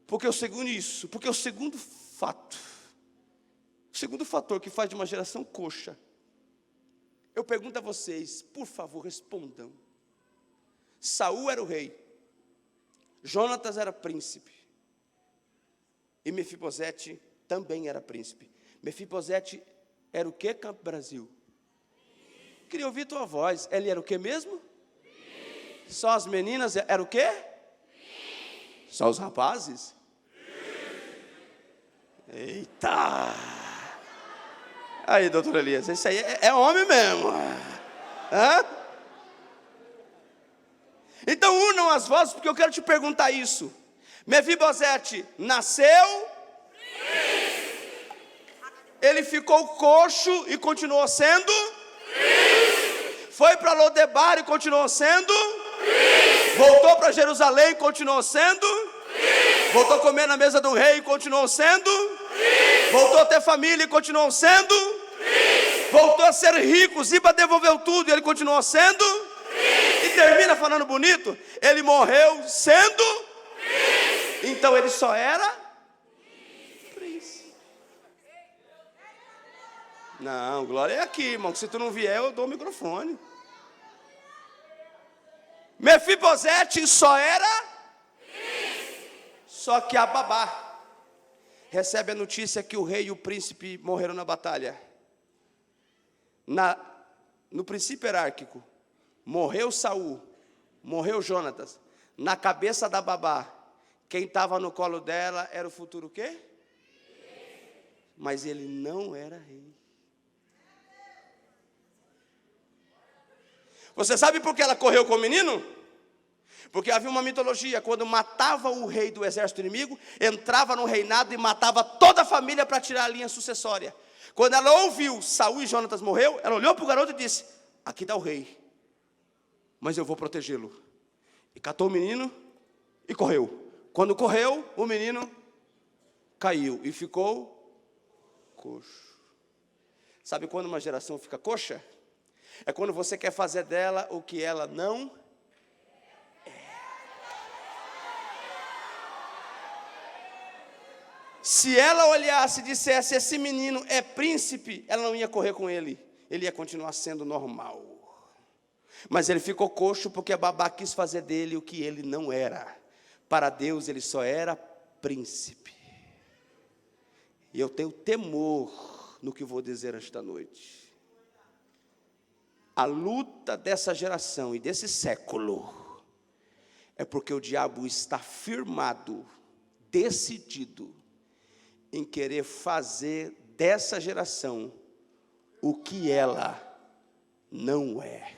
Porque o segundo fator que faz de uma geração coxa, eu pergunto a vocês, por favor, respondam. Saul era o rei, Jonatas era príncipe, e Mefibosete também era príncipe. Mefibosete era o que, Campo Brasil? Queria ouvir tua voz. Ele era o que mesmo? Só as meninas era o quê? Só os rapazes? Eita! Aí, doutor Elias, isso aí é homem mesmo. Hã? Então unam as vozes, porque eu quero te perguntar isso. Mefibosete nasceu, ele ficou coxo e continuou sendo, foi para Lodebar e continuou sendo, voltou para Jerusalém e continuou sendo, voltou a comer na mesa do rei e continuou sendo, voltou a ter família e continuou sendo, voltou a ser rico, Ziba devolveu tudo e ele continuou sendo, e termina falando bonito, ele morreu sendo, então ele só era príncipe. Não, glória é aqui, irmão, que se tu não vier eu dou o microfone. Mefibosete só era, só que a babá recebe a notícia que o rei e o príncipe morreram na batalha. No princípio hierárquico, morreu Saul, morreu Jonatas. Na cabeça da babá, quem estava no colo dela era o futuro quê? Mas ele não era rei. Você sabe por que ela correu com o menino? Porque havia uma mitologia, quando matava o rei do exército inimigo, entrava no reinado e matava toda a família para tirar a linha sucessória. Quando ela ouviu Saul e Jonatas morreu, ela olhou para o garoto e disse: aqui está o rei, mas eu vou protegê-lo. E catou o menino e correu. Quando correu, o menino caiu e ficou coxo. Sabe quando uma geração fica coxa? É quando você quer fazer dela o que ela não é. Se ela olhasse e dissesse: esse menino é príncipe, ela não ia correr com ele. Ele ia continuar sendo normal. Mas ele ficou coxo porque a babá quis fazer dele o que ele não era. Para Deus ele só era príncipe. E eu tenho temor no que vou dizer esta noite. A luta dessa geração e desse século é porque o diabo está firmado, decidido em querer fazer dessa geração o que ela não é.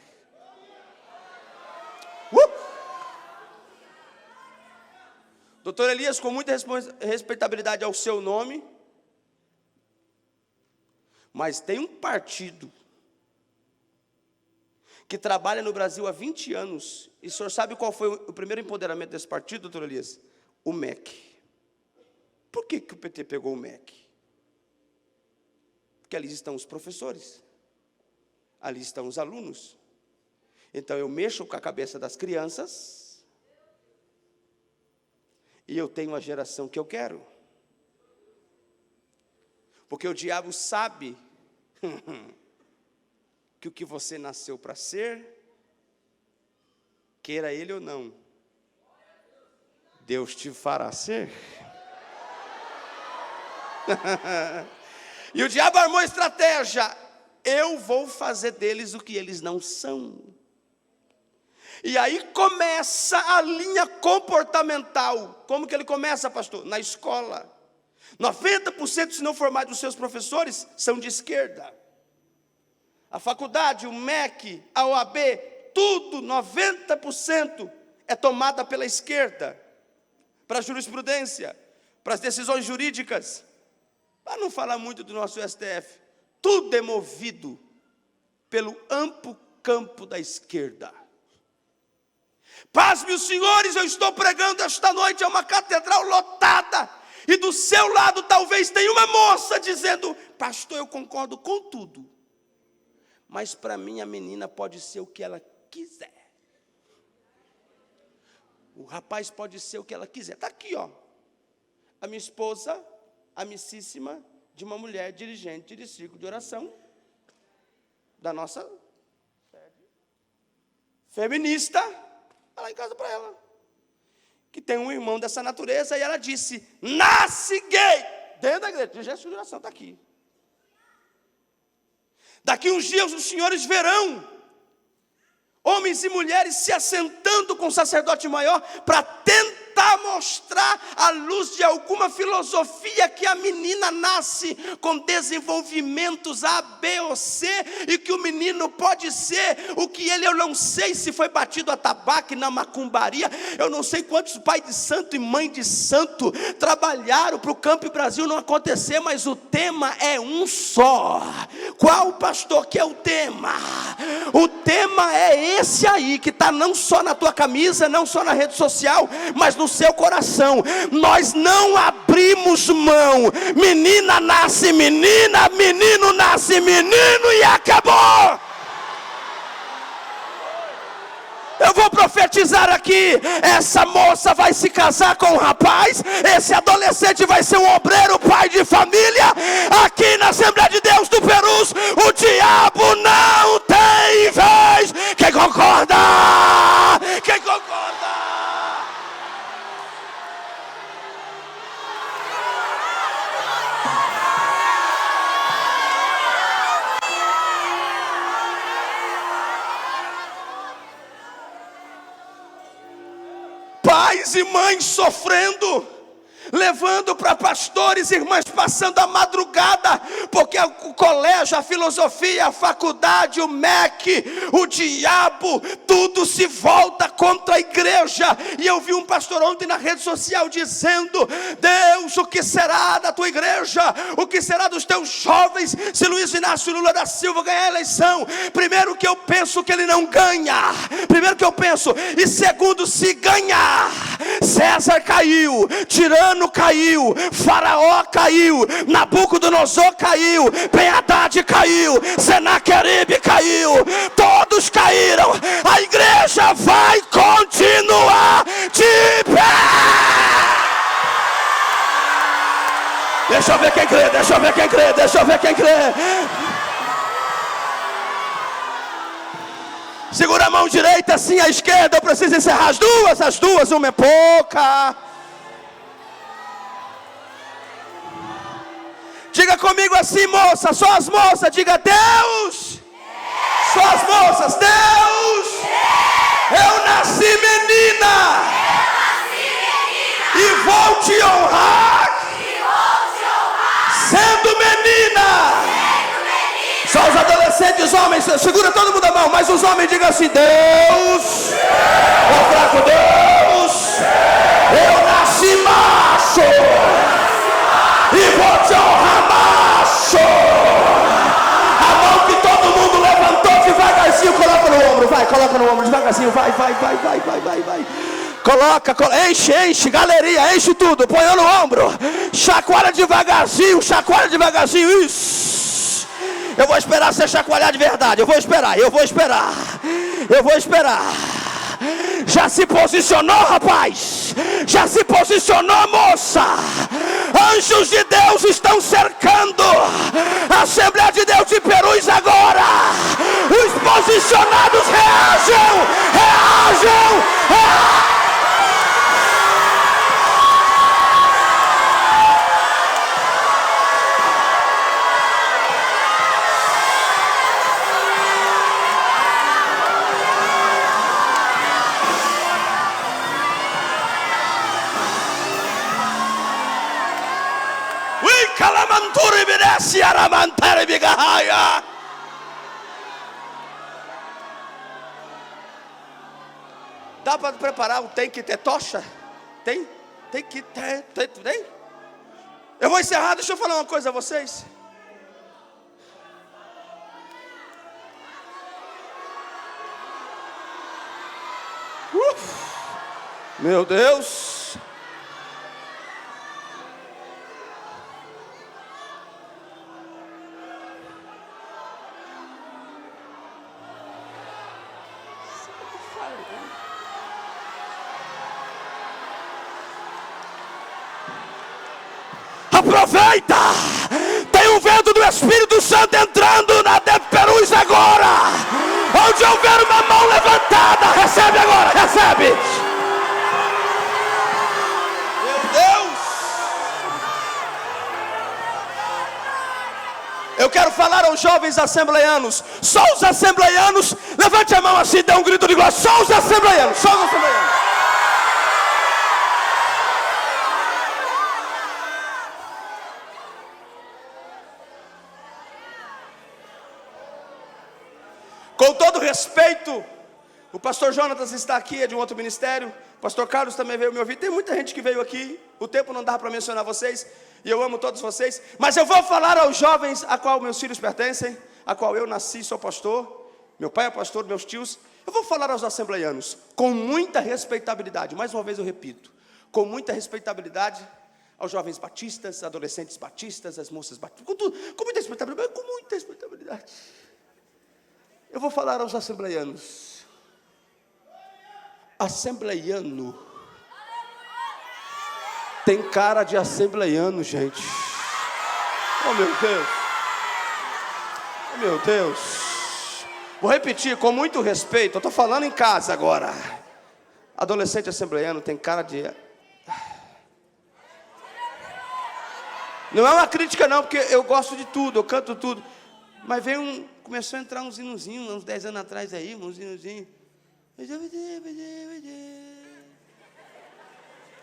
Doutor Elias, com muita respeitabilidade ao seu nome, mas tem um partido que trabalha no Brasil há 20 anos, e o senhor sabe qual foi o primeiro empoderamento desse partido, doutor Elias? O MEC. Por que o PT pegou o MEC? Porque ali estão os professores, ali estão os alunos. Então eu mexo com a cabeça das crianças, e eu tenho a geração que eu quero. Porque o diabo sabe que o que você nasceu para ser, queira ele ou não, Deus te fará ser. E o diabo armou estratégia: eu vou fazer deles o que eles não são. E aí começa a linha comportamental. Como que ele começa, pastor? Na escola. 90%, se não for mais dos seus professores, são de esquerda. A faculdade, o MEC, a OAB, tudo, 90% é tomada pela esquerda. Para a jurisprudência, para as decisões jurídicas. Para não falar muito do nosso STF, tudo é movido pelo amplo campo da esquerda. Paz, meus senhores, eu estou pregando esta noite, é uma catedral lotada, e do seu lado talvez tenha uma moça dizendo: pastor, eu concordo com tudo, mas para mim a menina pode ser o que ela quiser. O rapaz pode ser o que ela quiser. Está aqui, ó, a minha esposa, amicíssima, de uma mulher dirigente de círculo de oração, da nossa sede, feminista, está lá em casa para ela, que tem um irmão dessa natureza, e ela disse: nasce gay, dentro da igreja, dirigente de oração, está aqui. Daqui uns dias os senhores verão homens e mulheres se assentando com o sacerdote maior para tentar mostrar à luz de alguma filosofia que a menina nasce com desenvolvimentos A, B ou C, e que o menino pode ser o que ele, eu não sei se foi batido a tabaco na macumbaria, eu não sei quantos pai de santo e mãe de santo trabalharam para o Campo Brasil não acontecer, mas o tema é um só. Qual, pastor, que é o tema? O tema é esse aí, que está não só na tua camisa, não só na rede social, mas no seu coração. Nós não abrimos mão. Menina nasce menina, menino nasce menino, e acabou. Eu vou profetizar aqui: essa moça vai se casar com um rapaz, esse adolescente vai ser um obreiro, pai de família. Aqui na Assembleia de Deus do Perus, o diabo não tem vez. Quem concorda? Quem concorda? Pais e mães sofrendo, levando para pastores, irmãs, passando a madrugada, porque o colégio, a filosofia, a faculdade, o MEC, o diabo, tudo se volta contra a igreja. E eu vi um pastor ontem na rede social dizendo: Deus, o que será da tua igreja? O que será dos teus jovens se Luiz Inácio Lula da Silva ganhar a eleição? Primeiro que eu penso que ele não ganha, primeiro que eu penso, e segundo, se ganhar, César caiu, Tirano caiu, Faraó caiu, Nabucodonosor caiu, Ben-Hadad caiu, Senaqueribe caiu, todos caíram, a igreja vai continuar de pé. Deixa eu ver quem crê, deixa eu ver quem crê, deixa eu ver quem crê. Segura a mão direita assim, a esquerda, eu preciso encerrar as duas, uma é pouca. Diga comigo assim, moça, só as moças, diga: Deus, só as moças, Deus, eu nasci menina, e vou te honrar, sendo menina. Só os adolescentes, homens, segura todo mundo a mão, mas os homens digam assim: Deus, ó fraco, Deus, eu nasci macho, e vou te honrar macho. A mão que todo mundo levantou devagarzinho, coloca no ombro, vai, coloca no ombro, devagarzinho, vai. Enche, galeria, enche tudo, põe no ombro, chacoalha devagarzinho, isso. Eu vou esperar você chacoalhar de verdade, eu vou esperar. Já se posicionou, rapaz? Já se posicionou, moça? Anjos de Deus estão cercando a Assembleia de Deus de Perus agora. Os posicionados reajam. Dá para preparar? Tem que ter tocha? Tem que ter. Tem? Eu vou encerrar, deixa eu falar uma coisa a vocês. Meu Deus. Aproveita! Tem um vento do Espírito Santo entrando na Perus agora. Onde houver uma mão levantada, recebe agora, recebe. Meu Deus! Eu quero falar aos jovens assembleianos. Só os assembleianos, levante a mão assim, dê um grito de glória. Só os assembleianos, só os assembleianos. Com todo respeito, o pastor Jonatas está aqui, é de um outro ministério. O pastor Carlos também veio me ouvir. Tem muita gente que veio aqui. O tempo não dá para mencionar vocês. E eu amo todos vocês. Mas eu vou falar aos jovens a qual meus filhos pertencem, a qual eu nasci, sou pastor. Meu pai é pastor, meus tios. Eu vou falar aos assembleianos com muita respeitabilidade. Mais uma vez eu repito. Com muita respeitabilidade aos jovens batistas, adolescentes batistas, as moças batistas. Com muita respeitabilidade. Eu vou falar aos assembleianos. Assembleiano tem cara de assembleiano, gente. Oh, meu Deus. Oh, meu Deus. Vou repetir com muito respeito. Eu estou falando em casa agora. Adolescente assembleiano tem cara de... Não é uma crítica não, porque eu gosto de tudo, eu canto tudo. Mas começou a entrar uns hinozinhos, uns 10 anos atrás aí, uns hinozinhos.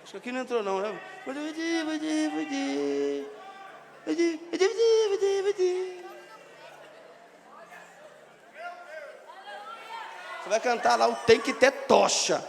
Acho que aqui não entrou não, né? Você vai cantar lá o Tem Que Ter Tocha.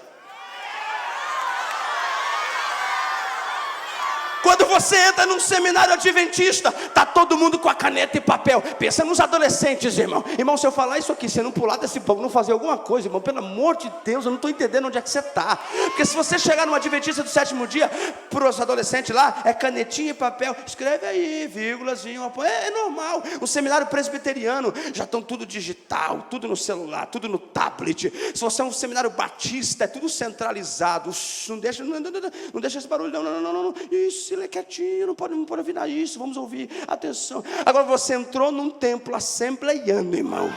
Quando você entra num seminário adventista, tá todo mundo com a caneta e papel. Pensa nos adolescentes, irmão. Irmão, se eu falar isso aqui, você não pular desse banco, não fazer alguma coisa, irmão, pelo amor de Deus, eu não estou entendendo onde é que você está. Porque se você chegar num adventista do 7º dia, para os adolescentes lá, é canetinha e papel. Escreve aí, vírgulazinho, é normal. O seminário presbiteriano, já estão tudo digital, tudo no celular, tudo no tablet. Se você é um seminário batista, é tudo centralizado. Não deixa esse barulho, não. Isso, ele é quietinho, não pode ouvir nada disso, vamos ouvir, atenção. Agora você entrou num templo assembleiano, irmão.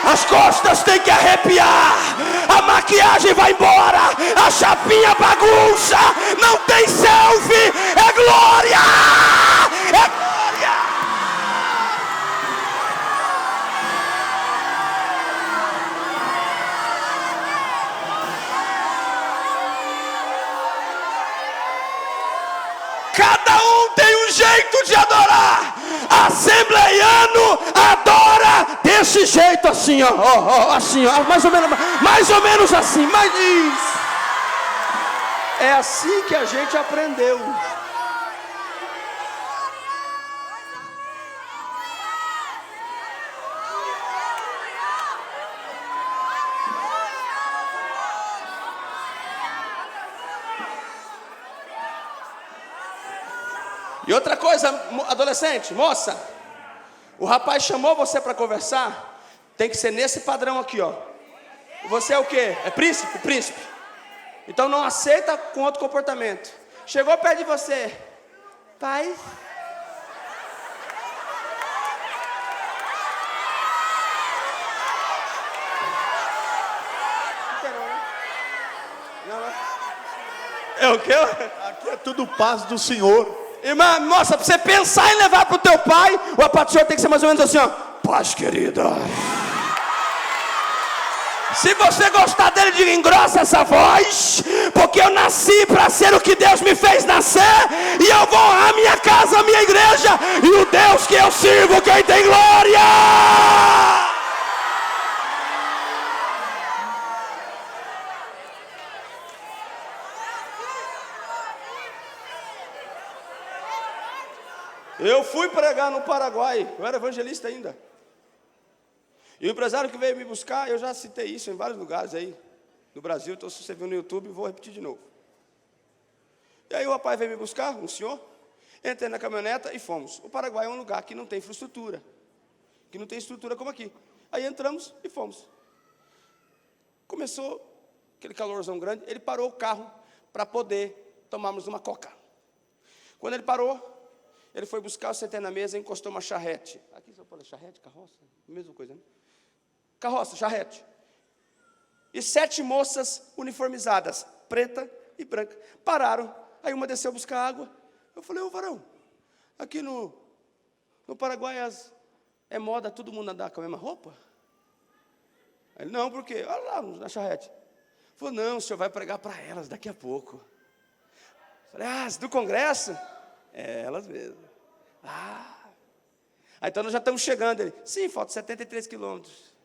As costas têm que arrepiar, a maquiagem vai embora, a chapinha bagunça, não tem selfie, é glória! É glória! Cada um tem um jeito de adorar. Assembleiano adora desse jeito, assim, ó, assim, ó, mais ou menos assim, mas isso. É assim que a gente aprendeu. E outra coisa, adolescente, moça, o rapaz chamou você para conversar, tem que ser nesse padrão aqui, ó. Você é o quê? É príncipe? Príncipe. Então não aceita com outro comportamento. Chegou perto de você, pai. É o quê? Aqui é tudo paz do Senhor. Irmã, moça, pra você pensar em levar pro teu pai, o paz do Senhor tem que ser mais ou menos assim, ó. Paz, querida. Se você gostar dele, diga, engrossa essa voz, porque eu nasci para ser o que Deus me fez nascer, e eu vou honrar a minha casa, a minha igreja, e o Deus que eu sirvo, quem tem glória. Eu fui pregar no Paraguai, eu era evangelista ainda. E o empresário que veio me buscar, eu já citei isso em vários lugares aí no Brasil, então se você viu no YouTube, vou repetir de novo. E aí o rapaz veio me buscar, um senhor, entrei na caminhoneta e fomos. O Paraguai é um lugar que não tem infraestrutura, que não tem estrutura como aqui. Aí entramos e fomos. Começou aquele calorzão grande, ele parou o carro para poder tomarmos uma coca. Quando ele parou, ele foi buscar, eu sentei na mesa e encostou uma charrete. Aqui só pode charrete, carroça, mesma coisa, né? Carroça, charrete. E 7 moças uniformizadas, preta e branca, pararam. Aí uma desceu buscar água. Eu falei, ô varão, aqui no Paraguai é moda todo mundo andar com a mesma roupa? Ele, não, por quê? Olha lá na charrete. Ele falou, não, o senhor vai pregar para elas daqui a pouco. Eu falei, do congresso? É, elas mesmas. Aí então nós já estamos chegando. Ele, sim, falta 73 quilômetros.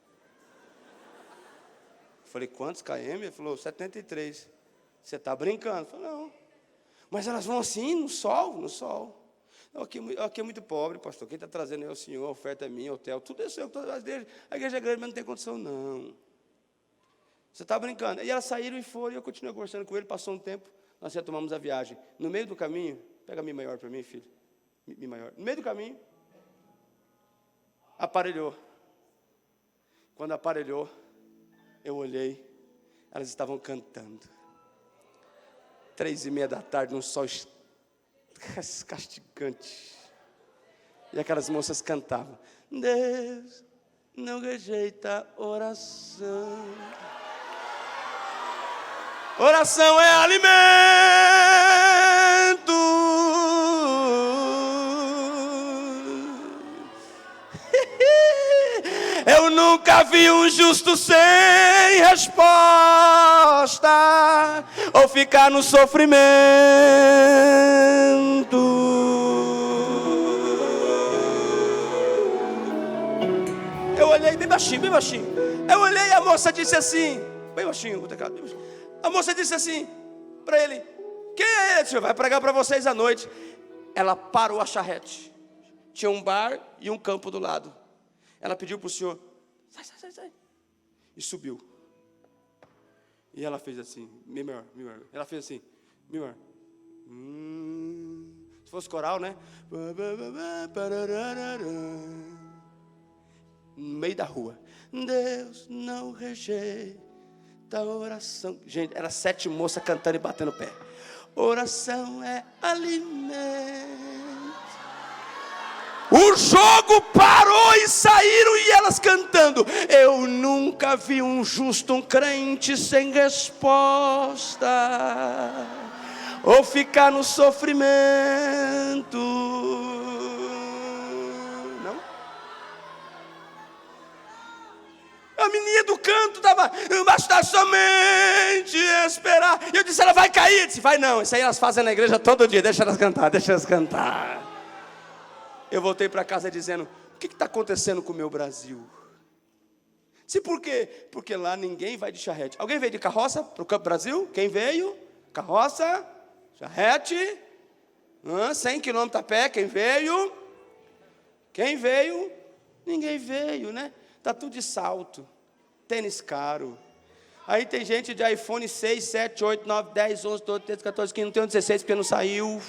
Eu falei, quantos km? Ele falou, 73. Você está brincando? Eu falei, não. Mas elas vão assim, no sol, no sol. Não, aqui é muito pobre, pastor. Quem está trazendo é o senhor, a oferta é minha, hotel, tudo é seu. A igreja é grande, mas não tem condição, não. Você está brincando. E elas saíram e foram, e eu continuei conversando com ele, passou um tempo, nós retomamos a viagem. No meio do caminho, pega Mi maior para mim, filho. Mi maior. No meio do caminho, aparelhou. Quando aparelhou, eu olhei, elas estavam cantando. 3:30 da tarde, num sol castigante. E aquelas moças cantavam. Deus não rejeita oração. Oração é alimento. Eu nunca vi um justo sem resposta ou ficar no sofrimento. Eu olhei bem baixinho, bem baixinho. Eu olhei e a moça disse assim, bem baixinho, bem baixinho. A moça disse assim para ele: quem é esse? Vai pregar para vocês à noite. Ela parou a charrete. Tinha um bar e um campo do lado. Ela pediu para o senhor: sai, sai, sai, sai. E subiu. E ela fez assim, melhor. Ela fez assim, melhor. Se fosse coral, né? No meio da rua. Deus não rejeita a oração. Gente, era 7 moças cantando e batendo o pé. Oração é alimento. O jogo parou e saíram e elas cantando. Eu nunca vi um justo, um crente sem resposta ou ficar no sofrimento. Não? A menina do canto estava, basta somente esperar. E eu disse, ela vai cair. Eu disse, vai não, isso aí elas fazem na igreja todo dia. Deixa elas cantar, deixa elas cantar. Eu voltei para casa dizendo, o que está acontecendo com o meu Brasil? Se por quê? Porque lá ninguém vai de charrete. Alguém veio de carroça para o Campo Brasil? Quem veio? Carroça, charrete, 100 quilômetros a pé, quem veio? Quem veio? Ninguém veio, né? Está tudo de salto, tênis caro. Aí tem gente de iPhone 6, 7, 8, 9, 10, 11, 12, 13, 14, 15, não tem um 16 porque não saiu.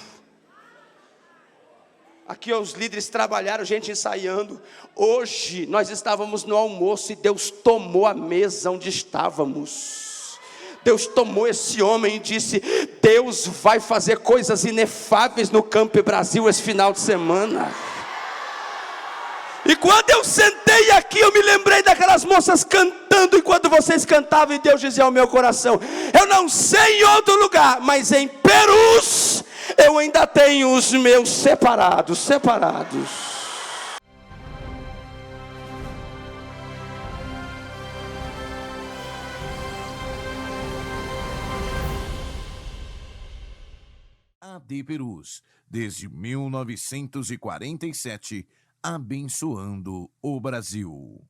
Aqui os líderes trabalharam, gente ensaiando. Hoje nós estávamos no almoço e Deus tomou a mesa onde estávamos. Deus tomou esse homem e disse, Deus vai fazer coisas inefáveis no Campo Brasil esse final de semana. E quando eu sentei aqui, eu me lembrei daquelas moças cantando, enquanto vocês cantavam, e Deus dizia ao meu coração, eu não sei em outro lugar, mas em Perus, eu ainda tenho os meus separados. AD Perus, desde 1947, abençoando o Brasil.